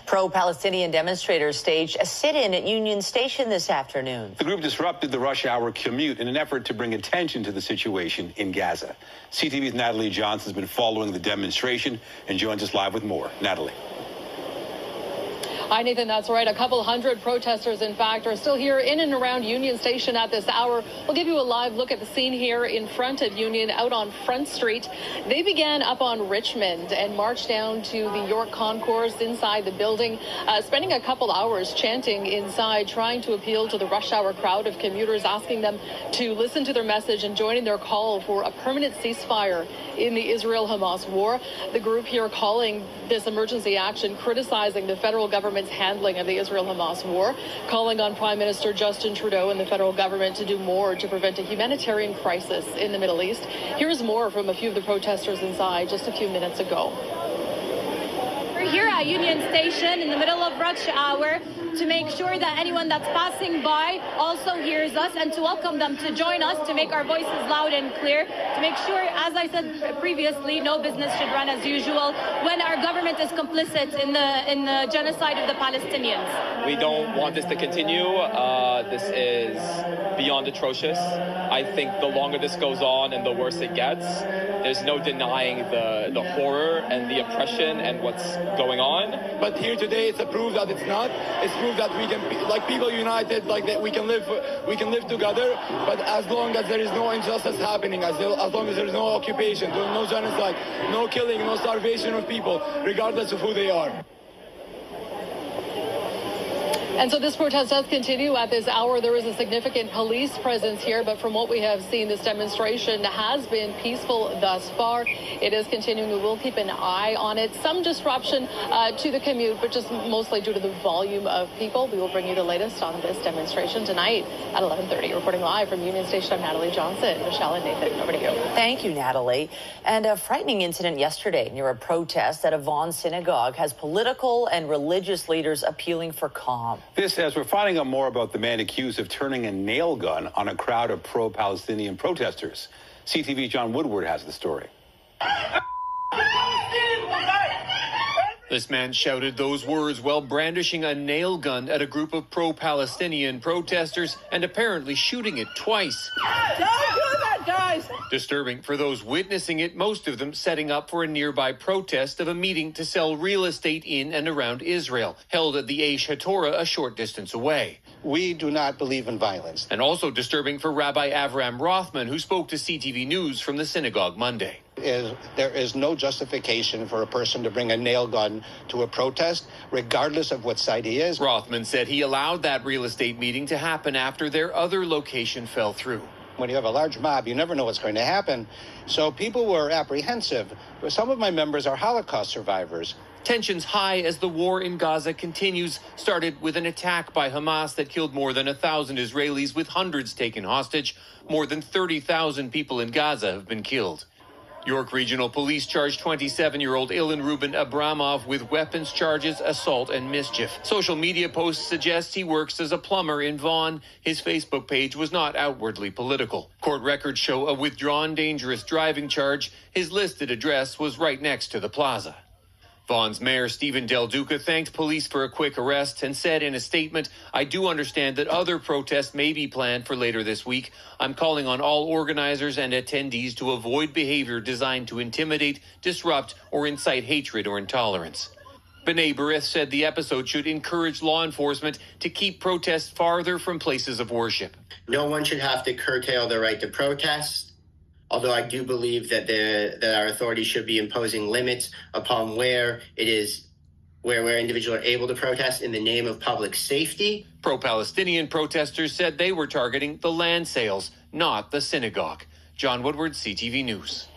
Pro-Palestinian demonstrators staged a sit-in at Union Station this afternoon. The group disrupted the rush hour commute in an effort to bring attention to the situation in Gaza. CTV's Natalie Johnson has been following the demonstration and joins us live with more. Natalie. Hi, Nathan. That's right. A couple hundred protesters, in fact, are still here in and around Union Station at this hour. We'll give you a live look at the scene here in front of Union, out on Front Street. They began up on Richmond and marched down to the York Concourse inside the building, spending a couple hours chanting inside, trying to appeal to the rush hour crowd of commuters, asking them to listen to their message and join in their call for a permanent ceasefire in the Israel-Hamas war. The group here calling this emergency action, criticizing the federal government's handling of the Israel-Hamas war, calling on Prime Minister Justin Trudeau and the federal government to do more to prevent a humanitarian crisis in the Middle East. Here's more from a few of the protesters inside just a few minutes ago. We're here at Union Station in the middle of rush hour to make sure that anyone that's passing by also hears us and to welcome them to join us, to make our voices loud and clear, to make sure, as I said previously, no business should run as usual when our government is complicit in the genocide of the Palestinians. We don't want this to continue. This is beyond atrocious. I think the longer this goes on and the worse it gets, there's no denying the horror and the oppression and what's going on. But here today, it's a proof that it's not. It's proof that we can, like people united, like that we can live together. But as long as there is no injustice happening, as long as there is no occupation, no genocide, no killing, no starvation of people, regardless of who they are. And so this protest does continue at this hour. There is a significant police presence here, but from what we have seen, this demonstration has been peaceful thus far. It is continuing. We will keep an eye on it. Some disruption to the commute, but just mostly due to the volume of people. We will bring you the latest on this demonstration tonight at 11:30. Reporting live from Union Station, I'm Natalie Johnson. Michelle and Nathan, over to you. Thank you, Natalie. And a frightening incident yesterday near a protest at a Vaughan synagogue has political and religious leaders appealing for calm. This as we're finding out more about the man accused of turning a nail gun on a crowd of pro-Palestinian protesters. CTV's John Woodward has the story. This man shouted those words while brandishing a nail gun at a group of pro-Palestinian protesters and apparently shooting it twice. Don't do that, guys! Disturbing for those witnessing it, most of them setting up for a nearby protest of a meeting to sell real estate in and around Israel, held at the Aish HaTorah a short distance away. We do not believe in violence. And also disturbing for Rabbi Avram Rothman, who spoke to CTV News from the synagogue Monday. There is no justification for a person to bring a nail gun to a protest, regardless of what side he is. Rothman said he allowed that real estate meeting to happen after their other location fell through. When you have a large mob, you never know what's going to happen. So people were apprehensive. Some of my members are Holocaust survivors. Tensions high as the war in Gaza continues, started with an attack by Hamas that killed more than 1,000 Israelis, with hundreds taken hostage. More than 30,000 people in Gaza have been killed. York Regional Police charged 27-year-old Ilan Ruben Abramov with weapons charges, assault, and mischief. Social media posts suggest he works as a plumber in Vaughan. His Facebook page was not outwardly political. Court records show a withdrawn dangerous driving charge. His listed address was right next to the plaza. Vaughan's Mayor Stephen Del Duca thanked police for a quick arrest and said in a statement, "I do understand that other protests may be planned for later this week. I'm calling on all organizers and attendees to avoid behavior designed to intimidate, disrupt, or incite hatred or intolerance." B'nai B'rith said the episode should encourage law enforcement to keep protests farther from places of worship. No one should have to curtail their right to protest. Although I do believe that our authorities should be imposing limits upon where individuals are able to protest in the name of public safety. Pro-Palestinian protesters said they were targeting the land sales, not the synagogue. John Woodward, CTV News.